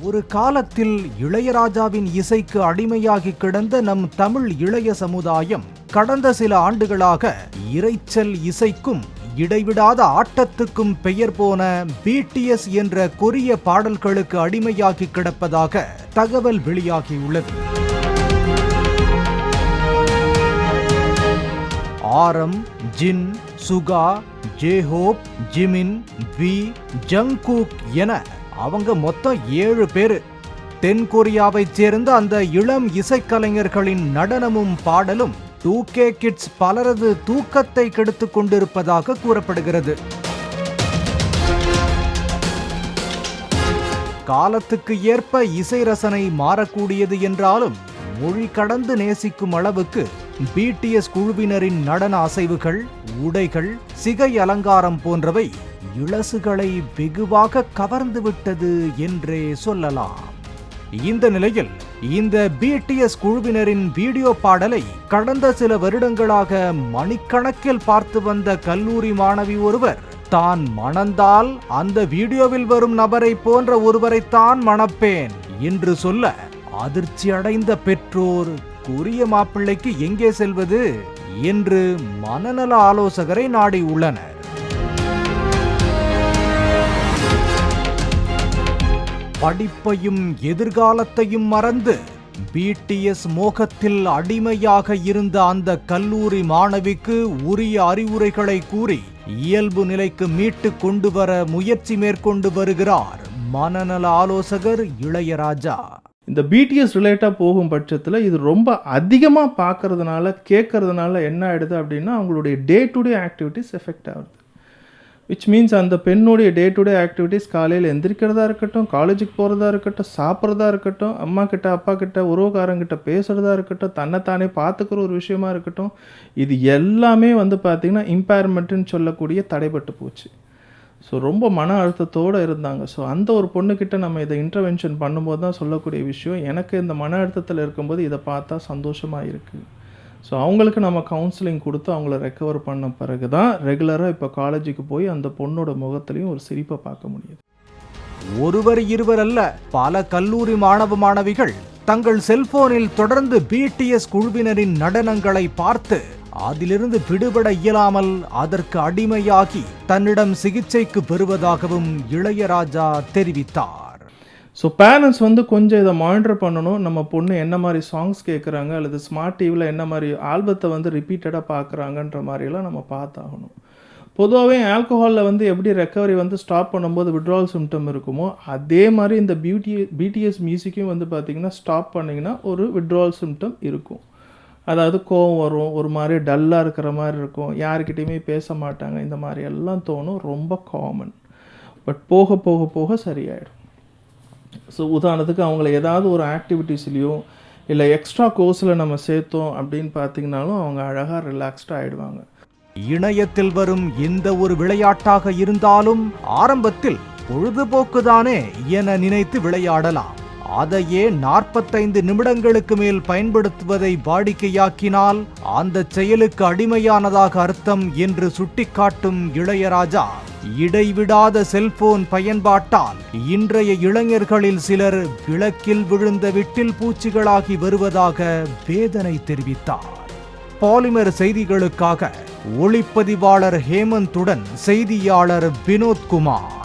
ஒரு காலத்தில் இளையராஜாவின் இசைக்கு அடிமையாகி கிடந்த நம் தமிழ் இளைய சமுதாயம் கடந்த சில ஆண்டுகளாக இரைச்சல் இசைக்கும் இடைவிடாத ஆட்டத்துக்கும் பெயர் போன பிடிஎஸ் என்ற கொரிய பாடல்களுக்கு அடிமையாகி கிடப்பதாக தகவல் வெளியாகியுள்ளது. ஆரம், ஜின், சுகா, ஜேஹோப், ஜிமின், வி, ஜங்குக் என அவங்க மொத்தம் 7 பேரு. தென் கொரியாவைச் சேர்ந்த அந்த இளம் இசைக்கலைஞர்களின் நடனமும் பாடலும் 2K கிட்ஸ் பலரது தூக்கத்தை கெடுத்துக் கொண்டிருப்பதாக கூறப்படுகிறது. காலத்துக்கு ஏற்ப இசை ரசனை மாறக்கூடியது என்றாலும் மொழி கடந்து நேசிக்கும் அளவுக்கு பிடிஎஸ் குழுவினரின் நடன அசைவுகள், உடைகள், சிகை அலங்காரம் போன்றவை இளசுகளை வெகுவாக கவர்ந்துவிட்டது என்றே சொல்லலாம். இந்த நிலையில் இந்த பிடிஎஸ் குழுவினரின் வீடியோ பாடலை கடந்த சில வருடங்களாக மணிக்கணக்கில் பார்த்து வந்த கல்லூரி மாணவி ஒருவர் தான் மணந்தால் அந்த வீடியோவில் வரும் நபரை போன்ற ஒருவரைத்தான் மணப்பேன் என்று சொல்ல அதிர்ச்சி அடைந்த பெற்றோர் கொரிய மாப்பிள்ளைக்கு எங்கே செல்வது என்று மனநல ஆலோசகரை நாடி உள்ளனர். படிப்பையும் எதிர்காலத்தையும் மறந்து பிடிஎஸ் மோகத்தில் அடிமையாக இருந்த அந்த கல்லூரி மாணவிக்கு உரிய அறிவுரைகளை கூறி இயல்பு நிலைக்கு மீட்டு கொண்டு வர முயற்சி மேற்கொண்டு வருகிறார் மனநல ஆலோசகர் இளையராஜா. இந்த பிடிஎஸ் ரிலேட்டாக போகும் பட்சத்தில் இது ரொம்ப அதிகமாக பார்க்கறதுனால கேட்கறதுனால என்ன ஆகிடுது அப்படின்னா அவங்களுடைய day to day activities effect ஆகுது. விச் மீன்ஸ் அந்த பெண்ணுடைய டே டு டே ஆக்டிவிட்டீஸ் காலையில் எந்திரிக்கிறதா இருக்கட்டும், காலேஜுக்கு போகிறதா இருக்கட்டும், சாப்பிட்றதா இருக்கட்டும், அம்மா கிட்ட அப்பா கிட்ட உறவுக்காரங்கிட்ட பேசுகிறதா இருக்கட்டும், தன்னைத்தானே பார்த்துக்கிற ஒரு விஷயமா இருக்கட்டும், இது எல்லாமே பார்த்திங்கன்னா இம்பேர்மெண்ட்டுன்னு சொல்லக்கூடிய தடைப்பட்டு போச்சு. ஸோ ரொம்ப மன அழுத்தத்தோடு இருந்தாங்க. ஸோ அந்த ஒரு பொண்ணுக்கிட்ட நம்ம இதை இன்டர்வென்ஷன் பண்ணும்போது தான் சொல்லக்கூடிய விஷயம், எனக்கு இந்த மன அழுத்தத்தில் இருக்கும்போது இதை பார்த்தா சந்தோஷமாக இருக்குது. ஸோ அவங்களுக்கு நம்ம கவுன்சிலிங் கொடுத்து அவங்கள ரெக்கவர் பண்ண பிறகு தான் ரெகுலராக இப்போ காலேஜுக்கு போய் அந்த பொண்ணோட முகத்துலையும் ஒரு சிரிப்பை பார்க்க முடியுது. ஒருவர் இருவர் அல்ல, பல கல்லூரி மாணவ மாணவிகள் தங்கள் செல்போனில் தொடர்ந்து பிடிஎஸ் குழுவினரின் நடனங்களை பார்த்து அதிலிருந்து விடுபட இயலாமல் அதற்கு அடிமையாகி தன்னிடம் சிகிச்சைக்கு பெறுவதாகவும் இளையராஜா தெரிவித்தார். ஸோ பேரண்ட்ஸ் கொஞ்சம் இதை மானிட்டர் பண்ணணும். நம்ம பொண்ணு என்ன மாதிரி சாங்ஸ் கேட்குறாங்க அல்லது ஸ்மார்ட் டிவியில் என்ன மாதிரி ஆல்பத்தை ரிப்பீட்டடாக பார்க்குறாங்கன்ற மாதிரியெல்லாம் நம்ம பார்த்தாகணும். பொதுவாகவே ஆல்கஹாலில் எப்படி ரெக்கவரி ஸ்டாப் பண்ணும்போது விட்ரால் சிம்டம் இருக்குமோ அதே மாதிரி இந்த பிடிஎஸ் மியூசிக்கும் பார்த்திங்கன்னா ஸ்டாப் பண்ணிங்கன்னா ஒரு விட்ரால் சிம்டம் இருக்கும். அதாவது கோவம் வரும், ஒரு மாதிரி டல்லாக இருக்கிற மாதிரி இருக்கும், யாருக்கிட்டையுமே பேச மாட்டாங்க, இந்த மாதிரி எல்லாம் தோணும். ரொம்ப காமன். பட் போக போக போக சரியாயிடும். ஸோ உதாரணத்துக்கு அவங்கள ஏதாவது ஒரு ஆக்டிவிட்டீஸ்லேயோ இல்லை எக்ஸ்ட்ரா கோர்ஸில் நம்ம சேர்த்தோம் அப்படின்னு பார்த்திங்கனாலும் அவங்க அழகாக ரிலாக்ஸ்டாக ஆகிடுவாங்க. இணையத்தில் வரும் எந்த ஒரு விளையாட்டாக இருந்தாலும் ஆரம்பத்தில் பொழுதுபோக்குதானே என நினைத்து விளையாடலாம். அதையே 45 நிமிடங்களுக்கு மேல் பயன்படுத்துவதை வாடிக்கையாக்கினால் அந்த செயலுக்கு அடிமையானதாக அர்த்தம் என்று சுட்டிக்காட்டும் இளையராஜா, இடைவிடாத செல்போன் பயன்பாட்டால் இன்றைய இளைஞர்களில் சிலர் விளக்கில் விழுந்த விட்டில் பூச்சிகளாகி வருவதாக வேதனை தெரிவித்தார். பாலிமர் செய்திகளுக்காக ஒளிப்பதிவாளர் ஹேமந்துடன் செய்தியாளர் வினோத்குமார்.